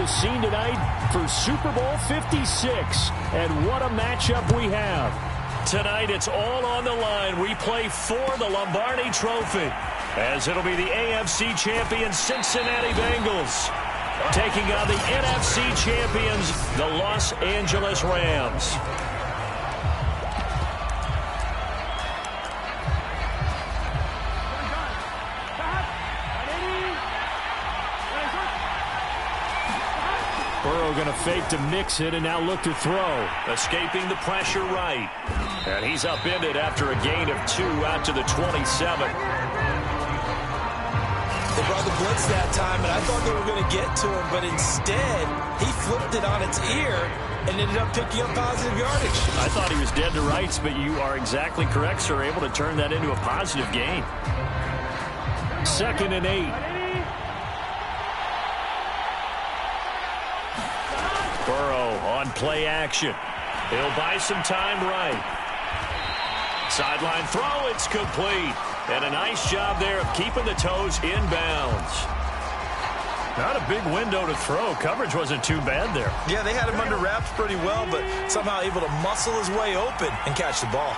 the scene tonight for Super Bowl 56. And what a matchup we have. Tonight, it's all on the line. We play for the Lombardi Trophy, as it'll be the AFC champion Cincinnati Bengals taking on the NFC champions, the Los Angeles Rams. Burrow going to fake to mix it and now look to throw. Escaping the pressure right. And he's upended after a gain of 2 out to the 27. They brought the blitz that time, and I thought they were going to get to him, but instead, he flipped it on its ear and ended up picking up positive yardage. I thought he was dead to rights, but you are exactly correct, sir. Able to turn that into a positive gain. 2nd and 8. Burrow on play action. He'll buy some time right. Sideline throw, it's complete. And a nice job there of keeping the toes inbounds. Not a big window to throw. Coverage wasn't too bad there. Yeah, they had him under wraps pretty well, but somehow able to muscle his way open and catch the ball.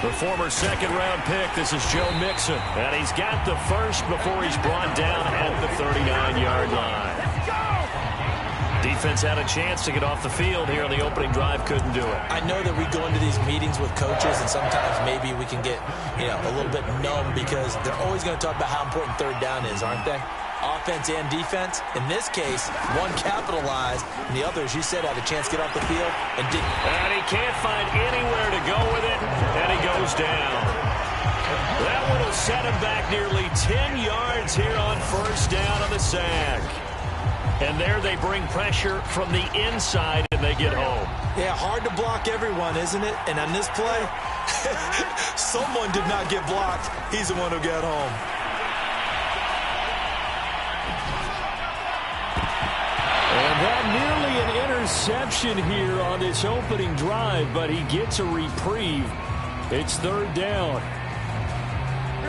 The former second-round pick, this is Joe Mixon. And he's got the first before he's brought down at the 39-yard line. Defense had a chance to get off the field here on the opening drive, couldn't do it. I know that we go into these meetings with coaches, and sometimes maybe we can get, a little bit numb because they're always going to talk about how important third down is, aren't they? Offense and defense. In this case, one capitalized, and the other, as you said, had a chance to get off the field and didn't. And he can't find anywhere to go with it, and he goes down. That one will set him back nearly 10 yards here on first down on the sack. And there they bring pressure from the inside, and they get home. Yeah, hard to block everyone, isn't it? And on this play, someone did not get blocked. He's the one who got home. And that nearly an interception here on this opening drive, but he gets a reprieve. It's 3rd down.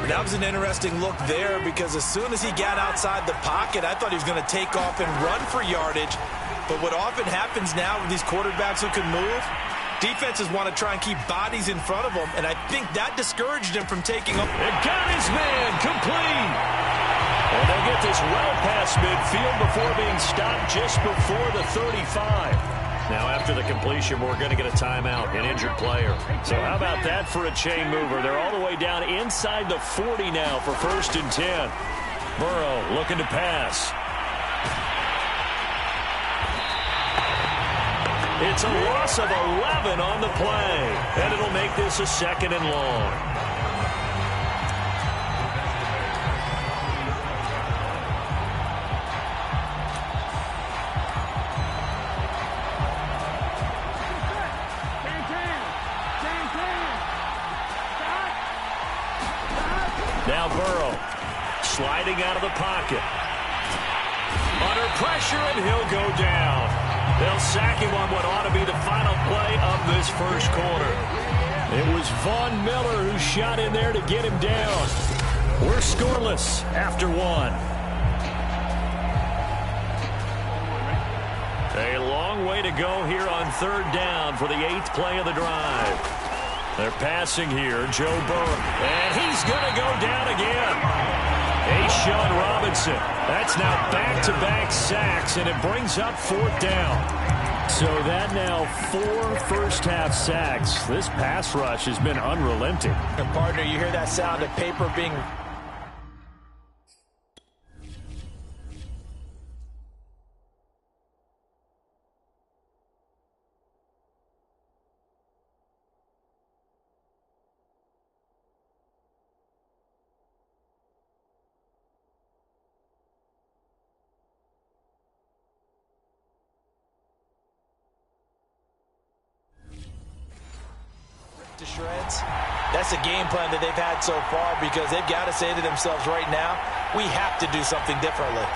That was an interesting look there because as soon as he got outside the pocket, I thought he was going to take off and run for yardage. But what often happens now with these quarterbacks who can move, defenses want to try and keep bodies in front of them, and I think that discouraged him from taking off. And got his man complete. And they'll get this well past midfield before being stopped just before the 35. Now, after the completion, we're going to get a timeout, an injured player. So how about that for a chain mover? They're all the way down inside the 40 now for 1st and 10. Burrow looking to pass. It's a loss of 11 on the play, and it'll make this a 2nd and long. Now Burrow sliding out of the pocket. Under pressure, and he'll go down. They'll sack him on what ought to be the final play of this first quarter. It was Von Miller who shot in there to get him down. We're scoreless after 1. A long way to go here on 3rd down for the 8th play of the drive. They're passing here, Joe Burrow. And he's going to go down again. Sean Robinson. That's now back-to-back sacks, and it brings up 4th down. So that now 4 first-half sacks. This pass rush has been unrelenting. And partner, you hear that sound of paper being... to shreds. That's a game plan that they've had so far because they've got to say to themselves right now, we have to do something differently.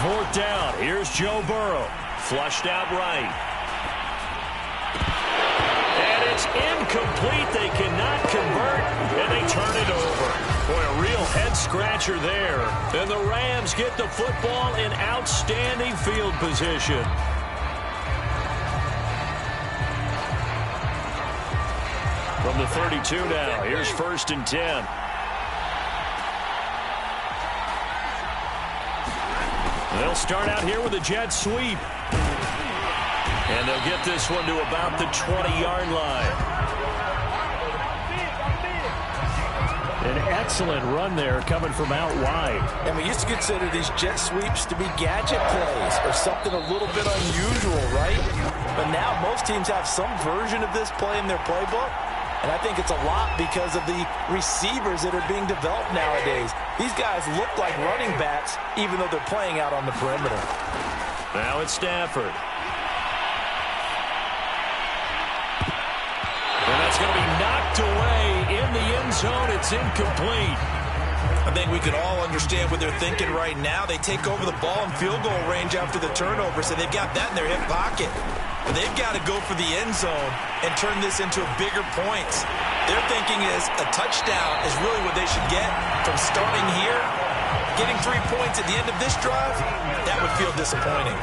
4th down. Here's Joe Burrow. Flushed out right. And it's incomplete. They cannot convert, and they turn it over. Boy, a real head-scratcher there. And the Rams get the football in outstanding field position. From the 32 now, here's 1st and 10. They'll start out here with a jet sweep. And they'll get this one to about the 20-yard line. An excellent run there coming from out wide. And we used to consider these jet sweeps to be gadget plays or something a little bit unusual, right? But now most teams have some version of this play in their playbook. And I think it's a lot because of the receivers that are being developed nowadays. These guys look like running backs even though they're playing out on the perimeter. Now it's Stafford. And that's going to be knocked away in the end zone. It's incomplete. I think we can all understand what they're thinking right now. They take over the ball in field goal range after the turnover, so they've got that in their hip pocket. But they've got to go for the end zone and turn this into a bigger points. Their thinking is a touchdown is really what they should get from starting here. Getting 3 points at the end of this drive, that would feel disappointing.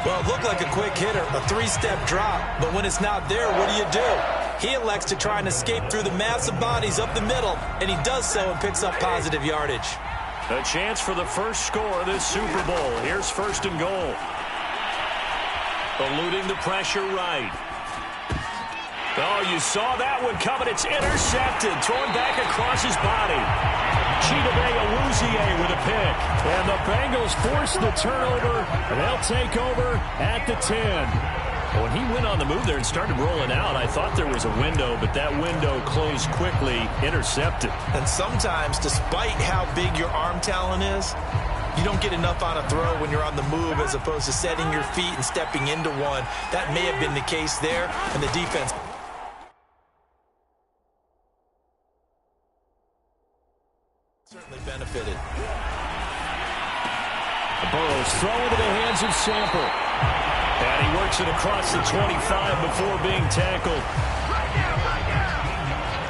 Well, it looked like a quick hitter, a 3-step drop. But when it's not there, what do? He elects to try and escape through the massive bodies up the middle, and he does so and picks up positive yardage. A chance for the first score of this Super Bowl. Here's 1st and goal. Eluding the pressure right. Oh, you saw that one coming. It's intercepted. Thrown back across his body. Chidobe Awuzie with a pick. And the Bengals force the turnover. And they'll take over at the 10. When he went on the move there and started rolling out, I thought there was a window, but that window closed quickly, intercepted. And sometimes, despite how big your arm talent is, you don't get enough on a throw when you're on the move as opposed to setting your feet and stepping into one. That may have been the case there, and the defense certainly benefited. Burrow's throw into the hands of Sample. And he works it across the 25 before being tackled.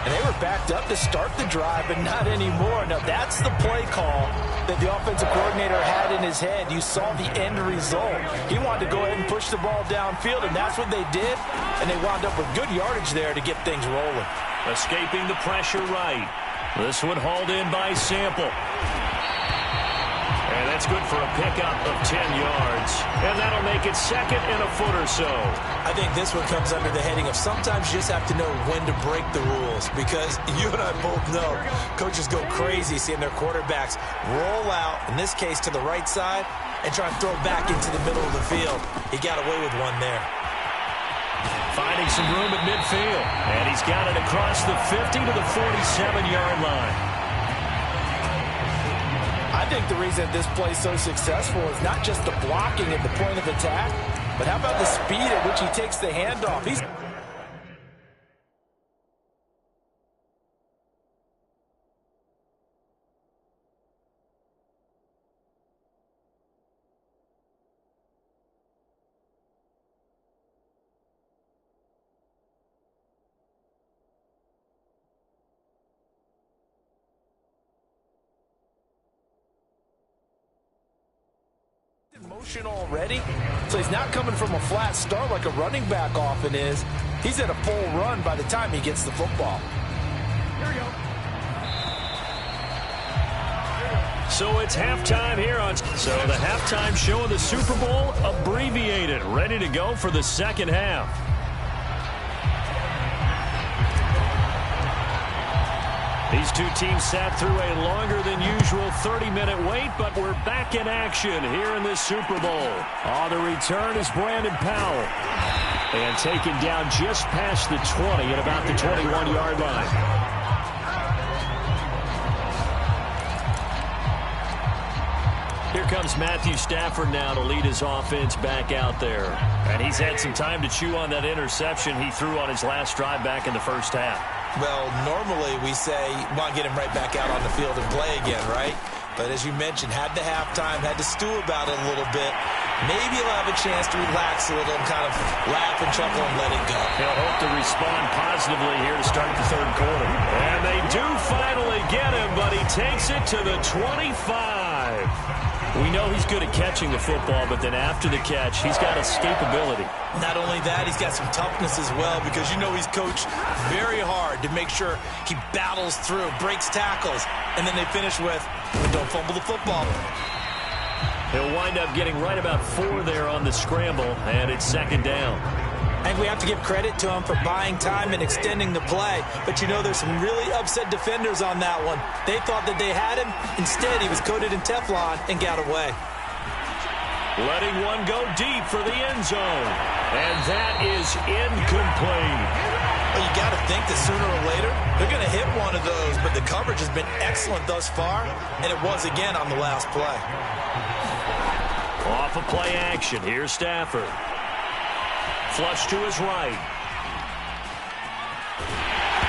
And they were backed up to start the drive, but not anymore. Now, that's the play call that the offensive coordinator had in his head. You saw the end result. He wanted to go ahead and push the ball downfield, and that's what they did. And they wound up with good yardage there to get things rolling. Escaping the pressure right. This one hauled in by Sample. And that's good for a pickup of 10 yards. And that'll make it 2nd and a foot or so. I think this one comes under the heading of sometimes you just have to know when to break the rules, because you and I both know coaches go crazy seeing their quarterbacks roll out, in this case to the right side, and try and throw back into the middle of the field. He got away with one there. Finding some room at midfield. And he's got it across the 50 to the 47-yard line. I think the reason this play is so successful is not just the blocking at the point of attack, but how about the speed at which he takes the handoff? He's motion already, so he's not coming from a flat start like a running back often is. He's at a full run by the time he gets the football. Here we go. So it's halftime here on. So the halftime show of the Super Bowl abbreviated, ready to go for the second half. These two teams sat through a longer than usual 30-minute wait, but we're back in action here in this Super Bowl. On the return is Brandon Powell. And taken down just past the 20 at about the 21-yard line. Here comes Matthew Stafford now to lead his offense back out there. And he's had some time to chew on that interception he threw on his last drive back in the first half. Well, normally we say, well, get him right back out on the field and play again, right? But as you mentioned, had the halftime, had to stew about it a little bit. maybe he'll have a chance to relax a little and kind of laugh and chuckle and let it go. He'll hope to respond positively here to start the third quarter. And they do finally get him, but he takes it to the 25. We know he's good at catching the football, but then after the catch, he's got escapability. Not only that, he's got some toughness as well, because you know he's coached very hard to make sure he battles through, breaks tackles, and then they finish with, don't fumble the football. He'll wind up getting right about 4 there on the scramble, and it's second down. I think we have to give credit to him for buying time and extending the play. But you know, there's some really upset defenders on that one. They thought that they had him. Instead, he was coated in Teflon and got away. Letting one go deep for the end zone. And that is incomplete. Well, you got to think that sooner or later, they're going to hit one of those. But the coverage has been excellent thus far, and it was again on the last play. Off of play action, here's Stafford. Flush to his right.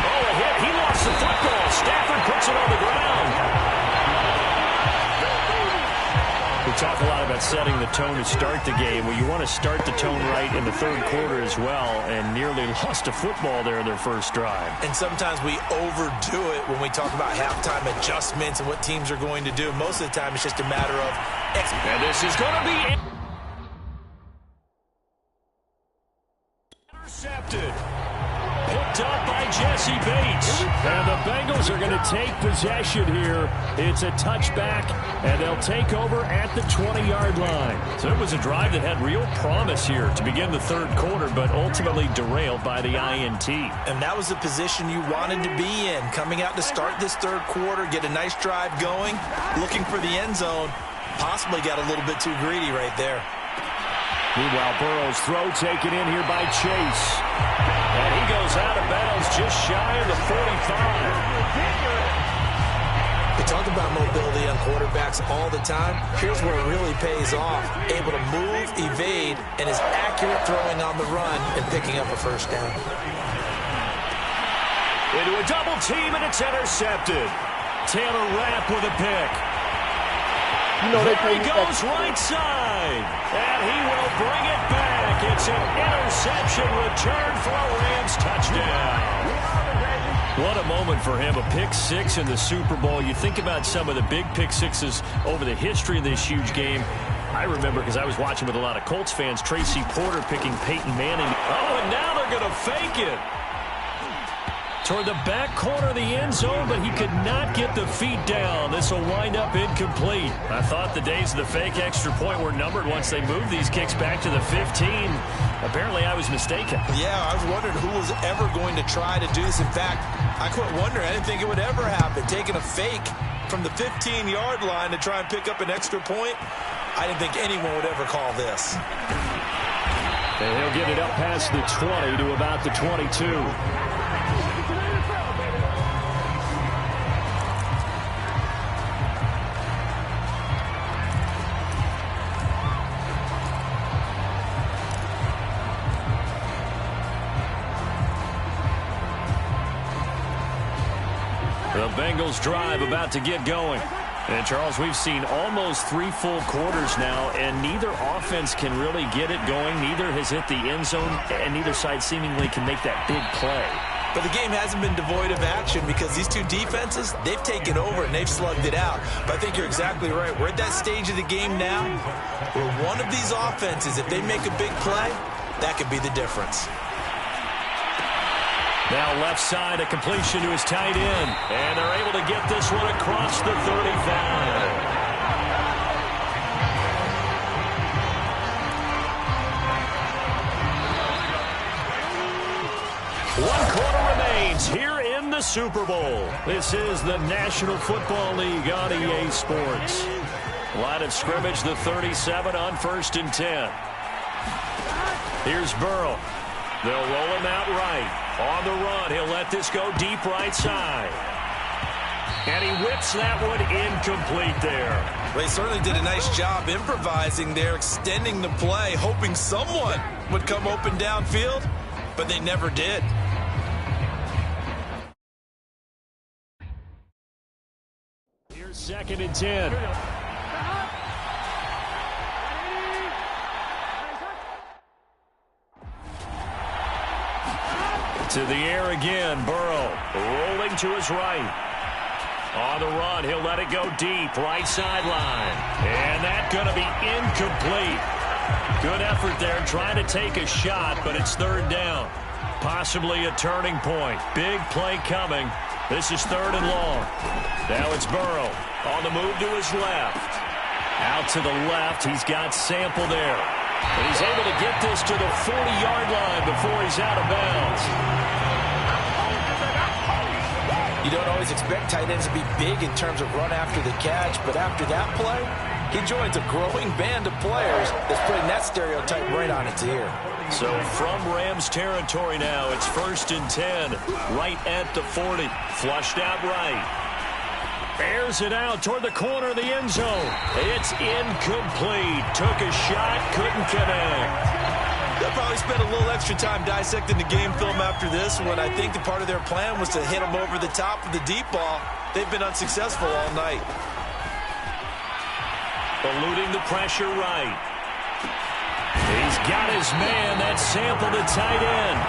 Oh, a hit. He lost the football. Stafford puts it on the ground. We talk a lot about setting the tone to start the game. Well, you want to start the tone right in the third quarter as well, and nearly lost a football there in their first drive. And sometimes we overdo it when we talk about halftime adjustments and what teams are going to do. Most of the time, it's just a matter of... And this is going to be... intercepted. Picked up by Jesse Bates. And the Bengals are going to take possession here. It's a touchback, and they'll take over at the 20-yard line. So it was a drive that had real promise here to begin the third quarter, but ultimately derailed by the INT. And that was the position you wanted to be in. Coming out to start this third quarter, get a nice drive going, looking for the end zone. Possibly got a little bit too greedy right there. Meanwhile, Burrow's throw taken in here by Chase. And he goes out of bounds just shy of the 45. We talk about mobility on quarterbacks all the time. Here's where it really pays off. Able to move, evade, and is accurate throwing on the run and picking up a first down. Into a double team, and it's intercepted. Taylor Rapp with a pick. You know they there he goes right side, and he will bring it back. It's an interception return for a Rams touchdown. What a moment for him, a pick six in the Super Bowl. You think about some of the big pick sixes over the history of this huge game. I remember, because I was watching with a lot of Colts fans, Tracy Porter picking Peyton Manning. Oh, and now they're going to fake it. Toward the back corner of the end zone, but he could not get the feet down. This will wind up incomplete. I thought the days of the fake extra point were numbered once they moved these kicks back to the 15. Apparently, I was mistaken. Yeah, I was wondering who was ever going to try to do this. In fact, I quit wondering. I didn't think it would ever happen. Taking a fake from the 15-yard line to try and pick up an extra point, I didn't think anyone would ever call this. And he'll get it up past the 20 to about the 22. The Bengals drive about to get going. And, Charles, we've seen almost 3 full quarters now, and neither offense can really get it going. Neither has hit the end zone, and neither side seemingly can make that big play. But the game hasn't been devoid of action because these two defenses, they've taken over and they've slugged it out. But I think you're exactly right. We're at that stage of the game now where one of these offenses, if they make a big play, that could be the difference. Now left side, a completion to his tight end. And they're able to get this one across the 35. One quarter remains here in the Super Bowl. This is the National Football League on EA Sports. Line of scrimmage, the 37 on 1st and 10. Here's Burrow. They'll roll him out right. On the run, he'll let this go deep right side. And he whips that one incomplete there. They certainly did a nice job improvising there, extending the play, hoping someone would come open downfield, but they never did. Here's 2nd and 10. To the air again, Burrow rolling to his right. On the run, he'll let it go deep, right sideline. And that's going to be incomplete. Good effort there trying to take a shot, but it's third down. Possibly a turning point. Big play coming. This is third and long. Now it's Burrow on the move to his left. Out to the left, he's got Sample there. And he's able to get this to the 40-yard line before he's out of bounds. You don't always expect tight ends to be big in terms of run after the catch, but after that play, he joins a growing band of players that's putting that stereotype right on its ear. So from Rams territory now, it's 1st and 10, right at the 40. Flushed out right. Airs it out toward the corner of the end zone. It's incomplete. Took a shot, couldn't connect. They'll probably spend a little extra time dissecting the game film after this one. I think the part of their plan was to hit them over the top of the deep ball. They've been unsuccessful all night. Eluding the pressure right. He's got his man. That's Sample, the tight end.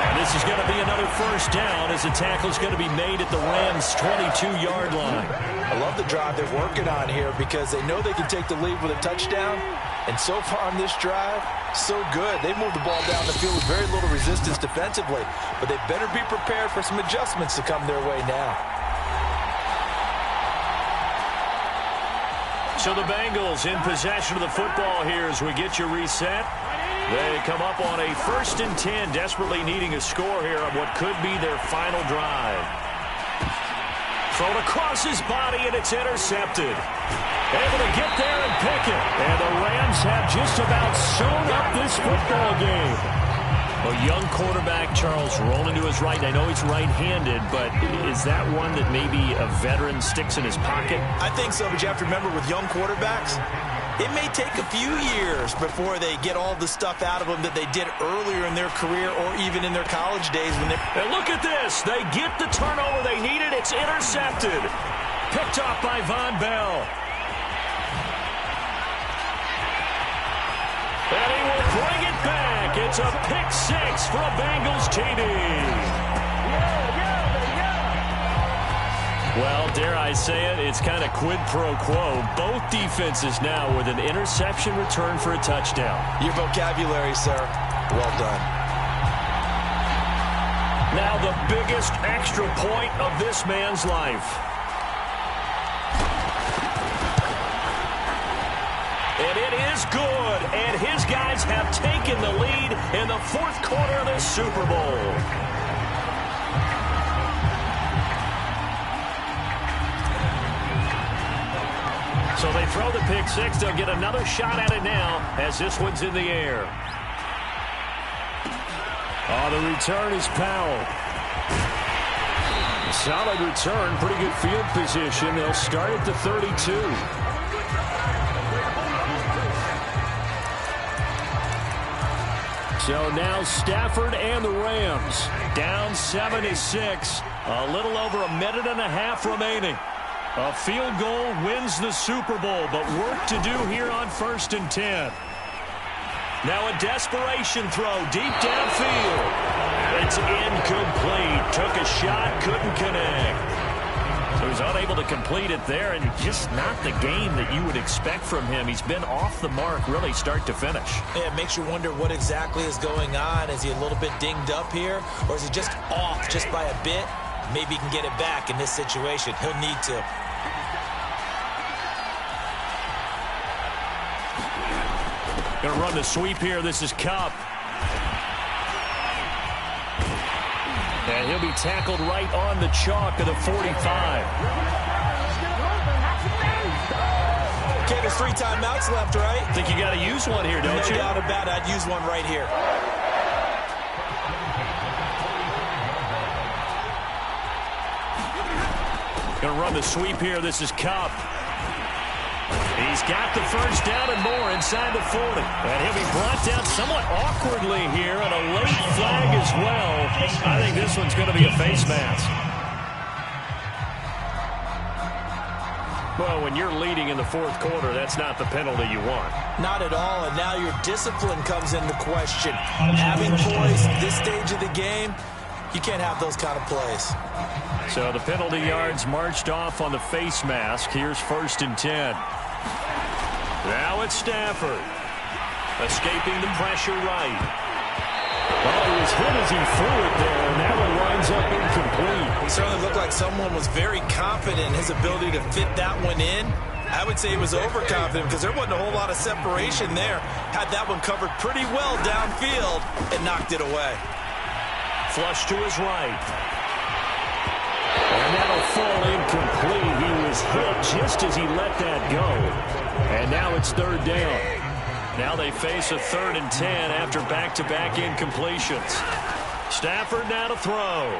And this is going to be another first down as the tackle's going to be made at the Rams' 22-yard line. I love the drive they're working on here because they know they can take the lead with a touchdown. And so far on this drive, so good. They moved the ball down the field with very little resistance defensively. But they better be prepared for some adjustments to come their way now. So the Bengals in possession of the football here as we get you reset. They come up on a 1st and 10, desperately needing a score here on what could be their final drive. Thrown across his body, and it's intercepted. Able to get there and pick it. And the Rams have just about sewn up this football game. A young quarterback, Charles, rolling to his right. I know he's right-handed, but is that one that maybe a veteran sticks in his pocket? I think so, but you have to remember with young quarterbacks, it may take a few years before they get all the stuff out of them that they did earlier in their career or even in their college days. And look at this. They get the turnover they needed. It's intercepted. Picked off by Von Bell. And he will bring it back. It's a pick six for a Bengals TD. Well, dare I say it, it's kind of quid pro quo. Both defenses now with an interception return for a touchdown. Your vocabulary, sir. Well done. Now the biggest extra point of this man's life. And it is good, and his guys have taken the lead in the 4th quarter of the Super Bowl. So they throw the pick six. They'll get another shot at it now as this one's in the air. On the return is Powell. Solid return, pretty good field position. They'll start at the 32. So now Stafford and the Rams down 7-6. A little over a minute and a half remaining. A field goal wins the Super Bowl, but work to do here on 1st and 10. Now a desperation throw deep downfield. It's incomplete. Took a shot, couldn't connect. So he's unable to complete it there, and just not the game that you would expect from him. He's been off the mark really start to finish. Yeah, it makes you wonder what exactly is going on. Is he a little bit dinged up here, or is he just off just by a bit? Maybe he can get it back in this situation. He'll need to. Going to run the sweep here. This is Kupp. And he'll be tackled right on the chalk of the 45. Okay, there's 3 timeouts left, right? Think you got to use one here, don't you? No doubt about it. I'd use one right here. Going to run the sweep here. This is Kupp. He's got the first down and more inside the 40. And he'll be brought down somewhat awkwardly here, and a late flag as well. I think this one's going to be a face mask. Well, when you're leading in the 4th quarter, that's not the penalty you want. Not at all, and now your discipline comes into question. Having poise at this stage of the game, You can't have those kind of plays. So the penalty yards marched off on the face mask. Here's 1st and 10. Now it's Stafford. Escaping the pressure right. Well, he was hit as he threw it there, and that one winds up incomplete. He certainly looked like someone was very confident in his ability to fit that one in. I would say he was overconfident because there wasn't a whole lot of separation there. Had that one covered pretty well downfield and knocked it away. Flush to his right. And that'll fall incomplete. He was hit just as he let that go. And now it's 3rd down. Now they face a 3rd and 10 after back-to-back incompletions. Stafford now to throw.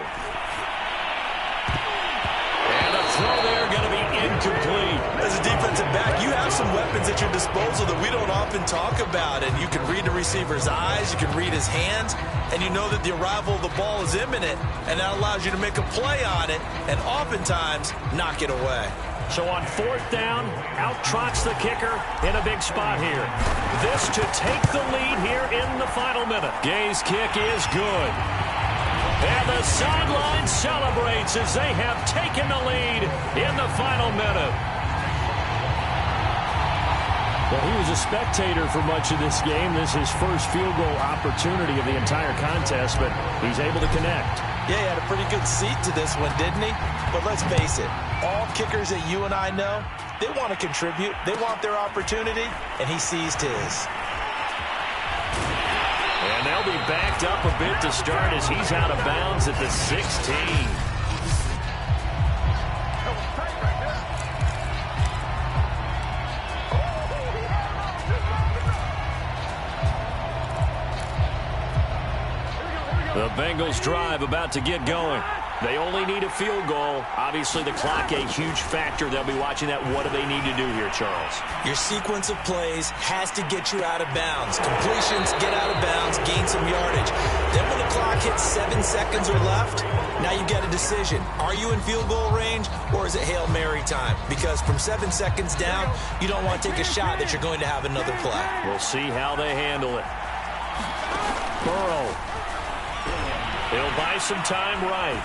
And a throw there going to be incomplete. As a defensive back, you have some weapons at your disposal that we don't often talk about. And you can read the receiver's eyes, you can read his hands, and you know that the arrival of the ball is imminent. And that allows you to make a play on it and oftentimes knock it away. So on 4th down, out trots the kicker in a big spot here. This to take the lead here in the final minute. Gay's kick is good. And the sideline celebrates as they have taken the lead in the final minute. Well, he was a spectator for much of this game. This is his first field goal opportunity of the entire contest, but he's able to connect. Yeah, he had a pretty good seat to this one, didn't he? But let's face it, all kickers that you and I know, they want to contribute. They want their opportunity, and he seized his. And they'll be backed up a bit to start as he's out of bounds at the 16. The Bengals drive about to get going. They only need a field goal. Obviously, the clock a huge factor. They'll be watching that. What do they need to do here, Charles? Your sequence of plays has to get you out of bounds. Completions, get out of bounds, gain some yardage. Then when the clock hits 7 seconds or left, now you get a decision. Are you in field goal range or is it Hail Mary time? Because from 7 seconds down, you don't want to take a shot that you're going to have another play. We'll see how they handle it. Burrow. He'll buy some time right.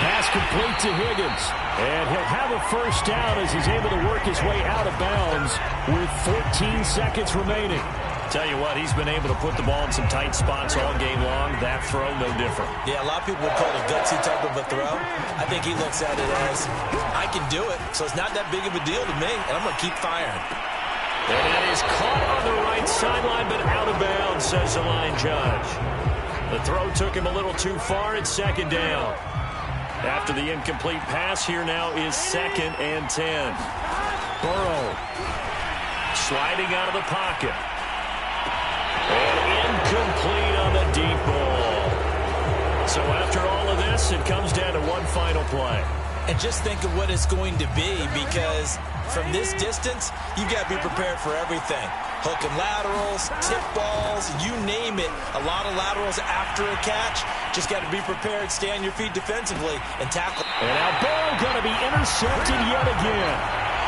Pass complete to Higgins. And he'll have a first down as he's able to work his way out of bounds with 14 seconds remaining. Tell you what, he's been able to put the ball in some tight spots all game long. That throw, no different. Yeah, a lot of people would call it a gutsy type of a throw. I think he looks at it as, I can do it, so it's not that big of a deal to me, and I'm going to keep firing. And that is caught on the right sideline, but out of bounds, says the line judge. The throw took him a little too far. It's 2nd down. After the incomplete pass, here now is 2nd and 10. Burrow sliding out of the pocket. And incomplete on the deep ball. So after all of this, it comes down to one final play. And just think of what it's going to be, because from this distance, you've got to be prepared for everything. Hook and laterals, tip balls, you name it. A lot of laterals after a catch. Just got to be prepared, stay on your feet defensively, and tackle. And now Burrow going to be intercepted yet again.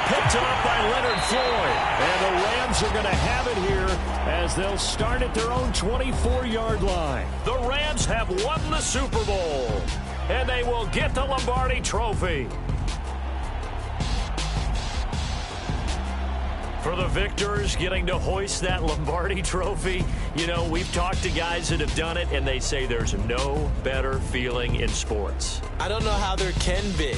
Picked off by Leonard Floyd. And the Rams are going to have it here as they'll start at their own 24-yard line. The Rams have won the Super Bowl, and they will get the Lombardi Trophy. For the victors getting to hoist that Lombardi Trophy, you know, we've talked to guys that have done it, and they say there's no better feeling in sports. I don't know how there can be.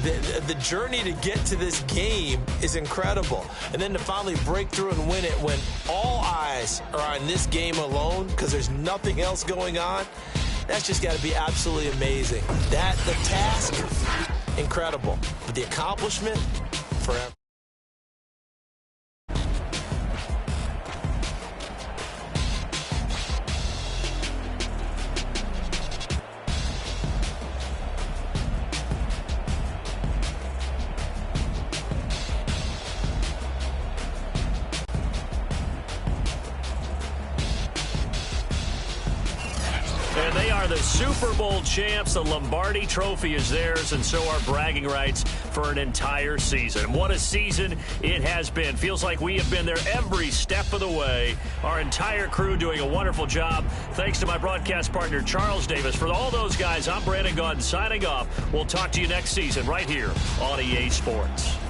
The journey to get to this game is incredible. And then to finally break through and win it when all eyes are on this game alone because there's nothing else going on, that's just got to be absolutely amazing. The task, incredible. But the accomplishment, forever. And they are the Super Bowl champs. The Lombardi Trophy is theirs, and so are bragging rights for an entire season. What a season it has been. Feels like we have been there every step of the way. Our entire crew doing a wonderful job. Thanks to my broadcast partner, Charles Davis. For all those guys, I'm Brandon Gaudin signing off. We'll talk to you next season right here on EA Sports.